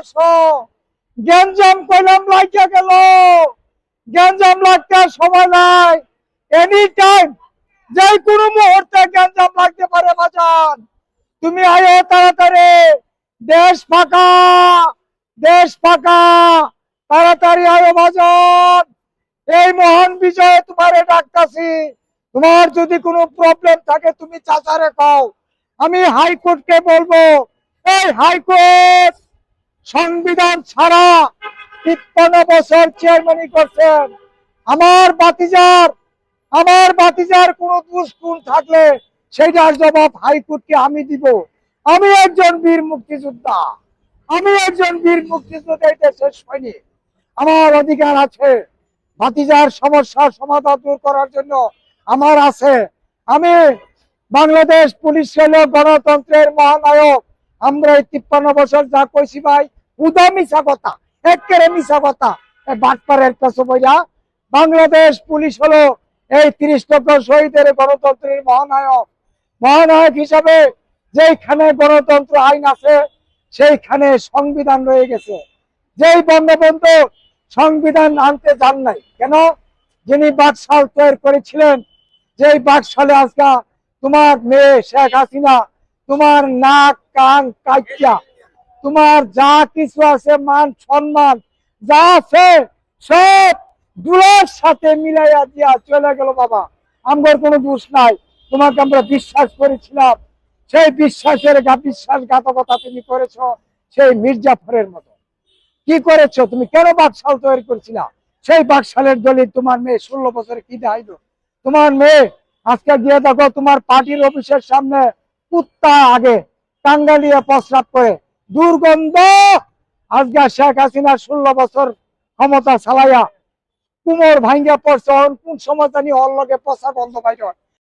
আসো। গ্যাঞ্জাম কইলাম লাগিয়া গেল, গ্যাঞ্জাম লাগতে আর সময় নাই। এনি টাইম যে কোনো মুহূর্তে গ্যাঞ্জাম লাগতে পারে বাজান। তুমি আয়ো তাড়াতাড়ি, দেশ ফাঁকা, দেশ ফাঁকা, তাড়াতাড়ি আয়ো বাজান। এই মহান বিজয়ে তোমারে ডাকতাছি। তোমার যদি কোনো প্রবলেম থাকে তুমি চাচারে কও, আমি হাইকোর্টকে বলবো। এই হাইকোর্ট সংবিধান ছাড়া 53 বছর চেয়ারম্যানই করছেন। আমার বাতিজার, আমার বাতিজার কোনো দুষ্গুণ থাকলে সেটার জবাব হাইকোর্টকে আমি দিব। আমি একজন বীর মুক্তিযোদ্ধা, আমি একজন বীর মুক্তিযোদ্ধা, এটা শেষ হয়নি। আমার অধিকার আছে, ভাতিজার সমস্যার সমাধান দূর করার জন্য আমার আছে। আমি বাংলাদেশ পুলিশ হল গণতন্ত্রের মহানায়ক। আমরা এই 53 বছর যা কইছি ভাই উদা মিছা কথা, একেবারে মিছা কথা। বাটপাড়ের কাছে বইয়া বাংলাদেশ পুলিশ হলো এই 30 লক্ষ শহীদের গণতন্ত্রের মহানায়ক। মহানায়ক হিসাবে যেখানে গণতন্ত্র আইন আছে সেইখানে সংবিধান রয়ে গেছে। যেই বঙ্গবন্ধু সংবিধান আনতে যান নাই কেন, যিনি বাকশাল তৈরি করেছিলেন, যেই বাকশালে আজকে তোমার মেয়ে শেখ হাসিনা তোমার নাক কান কাইয়া তোমার যা কিছু আছে মান সম্মান যা আছে সব দুলার সাথে মিলাইয়া দিয়া চলে গেল। বাবা আমার কোনো দোষ নাই, তোমাকে আমরা বিশ্বাস করেছিলাম, সেই বিশ্বাসের বিশ্বাসঘাতকতা তুমি করেছো সেই মির্জাফরের মতো। কি করেছো তুমি, কেন বাকশাল তৈরি করছিলা? সেই বাকশালের দলিল তোমার মেয়ে 16 বছরে কি দেখাইলো? তোমার মেয়ে আজকে গিয়ে দেখো তোমার পার্টির অফিসের সামনে কুত্তা আগে টাঙ্গালিয়ে প্রস্রাব করে, দুর্গন্ধ। আজকে শেখ হাসিনা 16 বছর ক্ষমতা চালাইয়া কুমোর ভাঙ্গা পড়ছে, কোন সময় জানি ওর লগে পচা গন্ধ বাইর হয়।